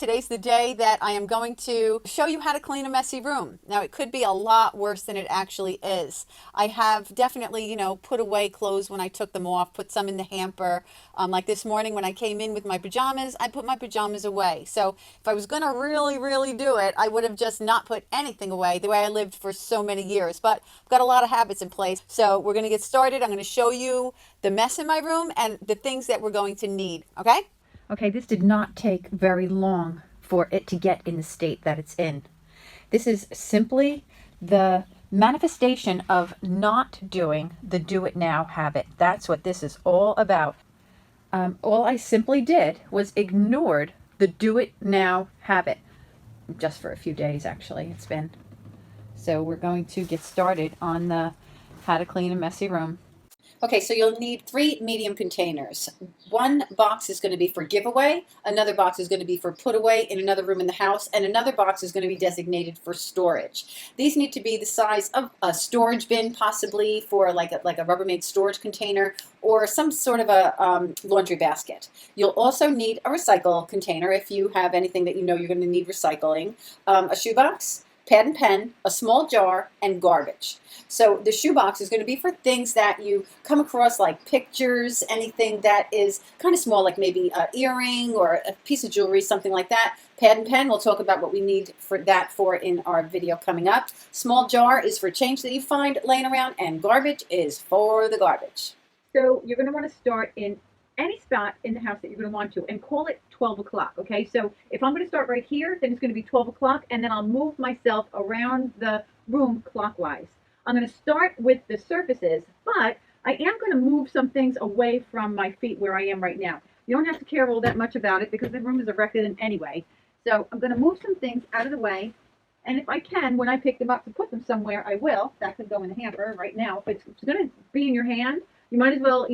Today's the day that I am going to show you how to clean a messy room. Now, it could be a lot worse than it actually is. I have definitely, put away clothes when I took them off, put some in the hamper. Like this morning when I came in with my pajamas, I put my pajamas away. So if I was going to really, really do it, I would have just not put anything away the way I lived for so many years. But I've got a lot of habits in place. So we're going to get started. I'm going to show you the mess in my room and the things that we're going to need. Okay? Okay, this did not take very long for it to get in the state that it's in. This is simply the manifestation of not doing the do it now habit. That's what this is all about. All I simply did was ignored the do it now habit. Just for a few days, actually, it's been. So we're going to get started on the how to clean a messy room. Okay, so you'll need 3 medium containers. One box is going to be for giveaway, another box is going to be for put away in another room in the house, and another box is going to be designated for storage. These need to be the size of a storage bin, possibly for like a Rubbermaid storage container or some sort of a laundry basket. You'll also need a recycle container if you have anything that you know you're going to need recycling, a shoebox, pad and pen, a small jar, and garbage. So the shoebox is going to be for things that you come across, like pictures, anything that is kind of small, like maybe an earring or a piece of jewelry, something like that. Pad and pen, we'll talk about what we need for that in our video coming up. Small jar is for change that you find laying around, and garbage is for the garbage. So you're going to want to start in any spot in the house that you're going to want to and call it 12 o'clock. Okay, so if I'm going to start right here, then it's going to be 12 o'clock, and then I'll move myself around the room clockwise. I'm going to start with the surfaces, but I am going to move some things away from my feet where I am right now. You don't have to care all that much about it because the room is erected anyway. So I'm going to move some things out of the way, and if I can, when I pick them up to put them somewhere, I will. That could go in the hamper right now. If it's going to be in your hand, you might as well,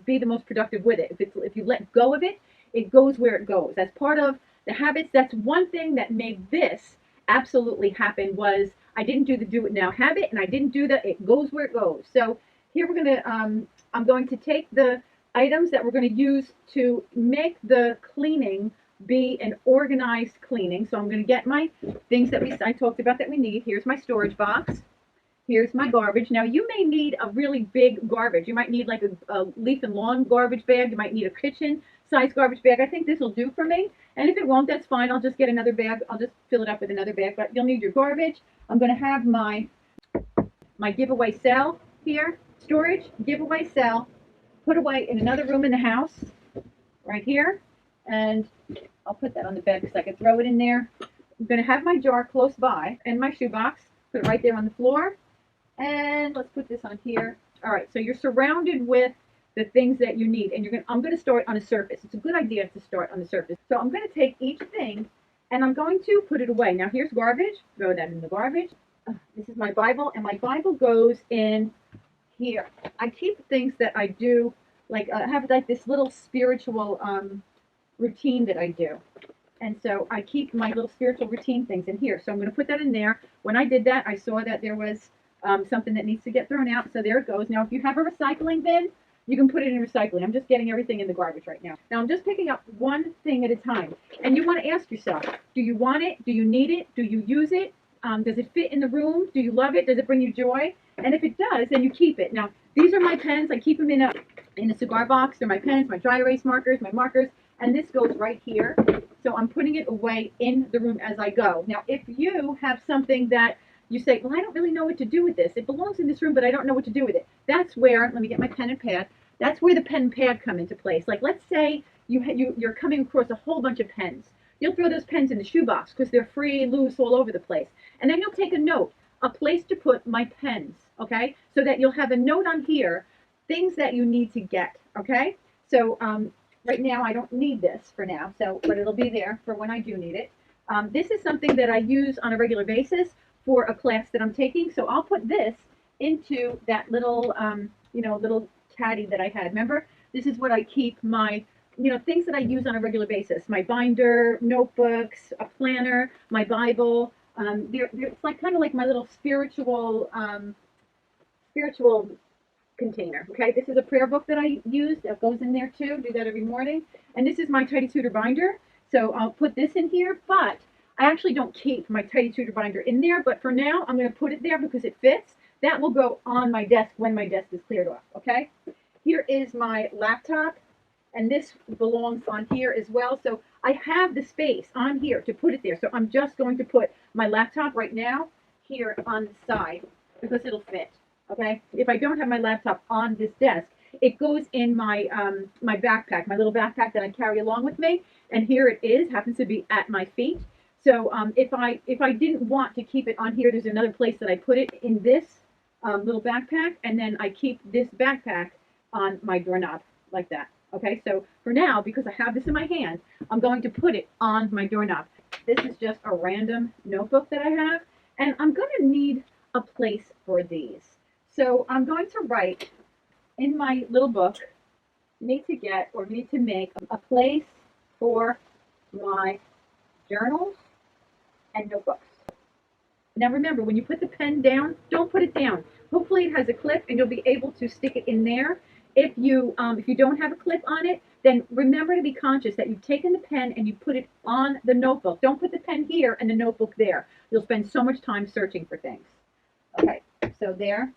be the most productive with it. If you let go of it, it goes where it goes. That's part of the habits. That's one thing that made this absolutely happen was I didn't do the do it now habit, and I didn't do the it goes where it goes. So here I'm going to take the items that we're going to use to make the cleaning be an organized cleaning. So I'm going to get my things that I talked about that we need. Here's my storage box. Here's my garbage. Now, you may need a really big garbage. You might need like a leaf and lawn garbage bag. You might need a kitchen-sized garbage bag. I think this will do for me. And if it won't, that's fine. I'll just get another bag. I'll just fill it up with another bag. But you'll need your garbage. I'm going to have my giveaway cell here. Storage, giveaway cell, put away in another room in the house, right here. And I'll put that on the bed because I can throw it in there. I'm going to have my jar close by and my shoebox. Put it right there on the floor. And let's put this on here. All right, so you're surrounded with the things that you need, and I'm going to start on a surface. It's a good idea to start on the surface. So I'm going to take each thing, and I'm going to put it away. Now here's garbage. Throw that in the garbage. This is my Bible, and my Bible goes in here. I keep things that I do, like I have like this little spiritual routine that I do. And so I keep my little spiritual routine things in here. So I'm going to put that in there. When I did that, I saw that there was something that needs to get thrown out. So there it goes. Now, if you have a recycling bin, you can put it in recycling. I'm just getting everything in the garbage right now. Now, I'm just picking up one thing at a time. And you want to ask yourself, do you want it? Do you need it? Do you use it? Does it fit in the room? Do you love it? Does it bring you joy? And if it does, then you keep it. Now, these are my pens. I keep them in a cigar box. They're my pens, my dry erase markers, my markers. And this goes right here. So I'm putting it away in the room as I go. Now, if you have something that you say, well, I don't really know what to do with this. It belongs in this room, but I don't know what to do with it. That's where, let me get my pen and pad. That's where the pen and pad come into place. Like, let's say you're coming across a whole bunch of pens. You'll throw those pens in the shoebox because they're free, loose, all over the place. And then you'll take a note, a place to put my pens, okay? So that you'll have a note on here, things that you need to get, okay? So right now I don't need this for now, but it'll be there for when I do need it. This is something that I use on a regular basis for a class that I'm taking. So I'll put this into that little, little caddy that I had. Remember, this is what I keep my, things that I use on a regular basis. My binder, notebooks, a planner, my Bible. It's like kind of like my little spiritual container. Okay, this is a prayer book that I use that goes in there too. Do that every morning. And this is my Tutor binder. So I'll put this in here, but I actually don't keep my Tidy Tutor binder in there, but for now I'm going to put it there because it fits. That will go on my desk when my desk is cleared off, okay? Here is my laptop, and this belongs on here as well. So I have the space on here to put it there. So I'm just going to put my laptop right now here on the side because it'll fit, okay? If I don't have my laptop on this desk, it goes in my my backpack, my little backpack that I carry along with me, and here it is, happens to be at my feet. So if I didn't want to keep it on here, there's another place that I put it in this little backpack, and then I keep this backpack on my doorknob like that. Okay, so for now, because I have this in my hand, I'm going to put it on my doorknob. This is just a random notebook that I have, and I'm going to need a place for these. So I'm going to write in my little book, need to make a place for my journals and notebooks. Now remember, when you put the pen down, don't put it down. Hopefully it has a clip and you'll be able to stick it in there. If you don't have a clip on it, then remember to be conscious that you've taken the pen and you put it on the notebook. Don't put the pen here and the notebook there. You'll spend so much time searching for things. Okay, so there.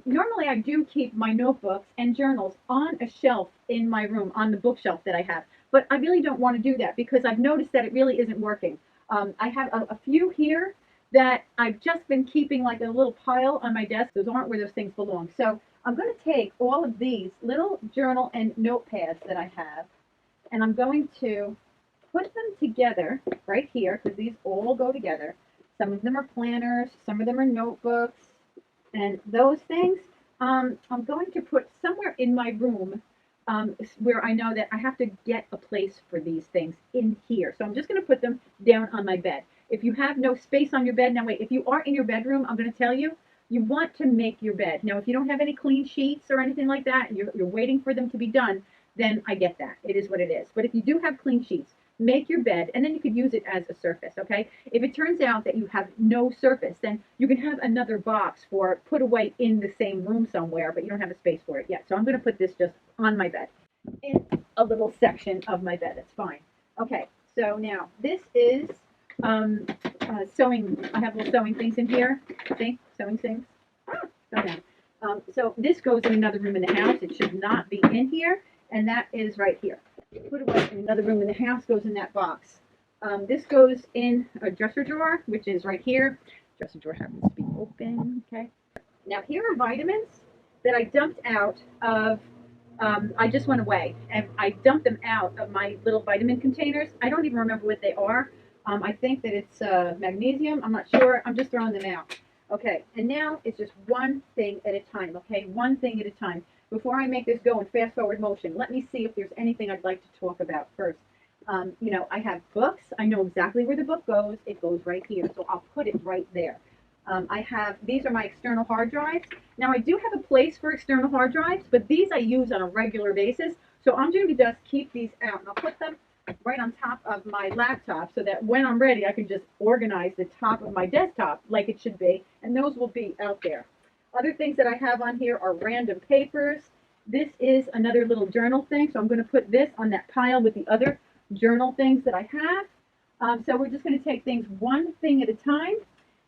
Normally I do keep my notebooks and journals on a shelf in my room, on the bookshelf that I have. But I really don't want to do that because I've noticed that it really isn't working. I have a few here that I've just been keeping like a little pile on my desk. Those aren't where those things belong. So I'm going to take all of these little journal and notepads that I have, and I'm going to put them together right here because these all go together. Some of them are planners, some of them are notebooks, and those things I'm going to put somewhere in my room where I know that I have to get a place for these things in here. So I'm just going to put them down on my bed. If you have no space on your bed, now wait, if you are in your bedroom, I'm going to tell you, you want to make your bed. Now, if you don't have any clean sheets or anything like that, and you're waiting for them to be done, then I get that. It is what it is. But if you do have clean sheets, make your bed, and then you could use it as a surface, okay? If it turns out that you have no surface, then you can have another box for put away in the same room somewhere, but you don't have a space for it yet. So I'm going to put this just on my bed, in a little section of my bed. That's fine. Okay, so now this is sewing. I have little sewing things in here. See, sewing things. So this goes in another room in the house. It should not be in here, and that is right here. Put away in another room in the house, goes in that box. This goes in a dresser drawer, which is right here. Dresser drawer happens to be open. Okay. Now here are vitamins that I dumped out of. I just went away and I dumped them out of my little vitamin containers. I don't even remember what they are. I think that it's magnesium. I'm not sure. I'm just throwing them out. Okay, and now it's just one thing at a time, okay? One thing at a time. Before I make this go in fast forward motion, let me see if there's anything I'd like to talk about first. I have books. I know exactly where the book goes. It goes right here, so I'll put it right there. These are my external hard drives. Now I do have a place for external hard drives, but these I use on a regular basis. So I'm going to just keep these out and I'll put them right on top of my laptop so that when I'm ready, I can just organize the top of my desktop like it should be, and those will be out there. Other things that I have on here are random papers. This is another little journal thing, so I'm going to put this on that pile with the other journal things that I have. So we're just going to take things one thing at a time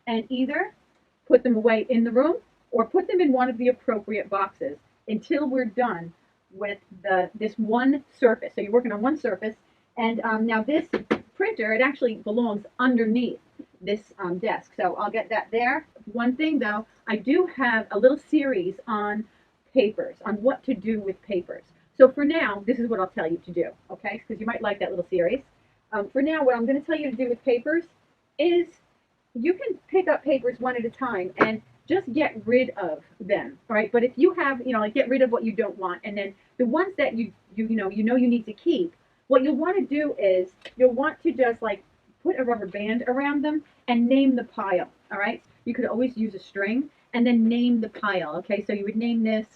and either put them away in the room or put them in one of the appropriate boxes until we're done with this one surface. So you're working on one surface, and now this printer, it actually belongs underneath this desk. So I'll get that there. One thing though, I do have a little series on papers, on what to do with papers. So for now, this is what I'll tell you to do, okay? Because you might like that little series. For now, what I'm going to tell you to do with papers is you can pick up papers one at a time and just get rid of them, right? But if you have, like get rid of what you don't want, and then the ones that you need to keep, what you'll want to do is you'll want to just like put a rubber band around them and name the pile, all right? You could always use a string and then name the pile, okay? So you would name this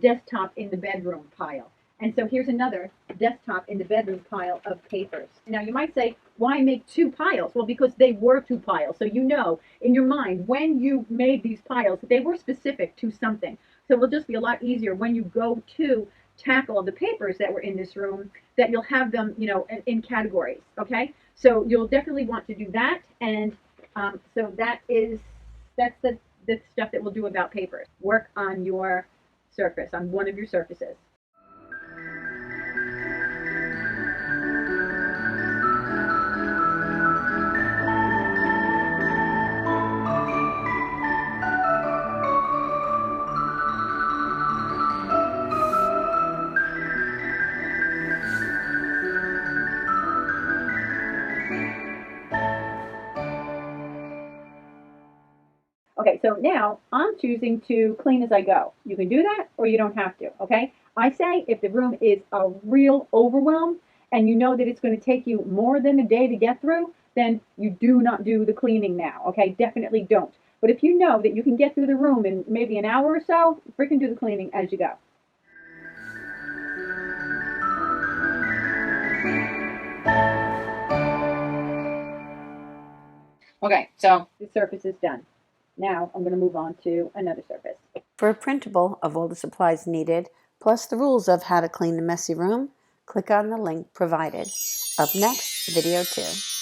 desktop in the bedroom pile. And so here's another desktop in the bedroom pile of papers. Now you might say, why make two piles? Well, because they were two piles. So you know in your mind when you made these piles, they were specific to something. So it'll just be a lot easier when you go to tackle the papers that were in this room, that you'll have them, in categories. Okay, so you'll definitely want to do that, and so that's the stuff that we'll do about papers. Work on your surface, on one of your surfaces. Okay, so now I'm choosing to clean as I go. You can do that or you don't have to, okay? I say if the room is a real overwhelm and you know that it's going to take you more than a day to get through, then you do not do the cleaning now, okay? Definitely don't. But if you know that you can get through the room in maybe an hour or so, freaking do the cleaning as you go. Okay, so the surface is done. Now I'm going to move on to another surface. For a printable of all the supplies needed, plus the rules of how to clean a messy room, click on the link provided. Up next, video 2.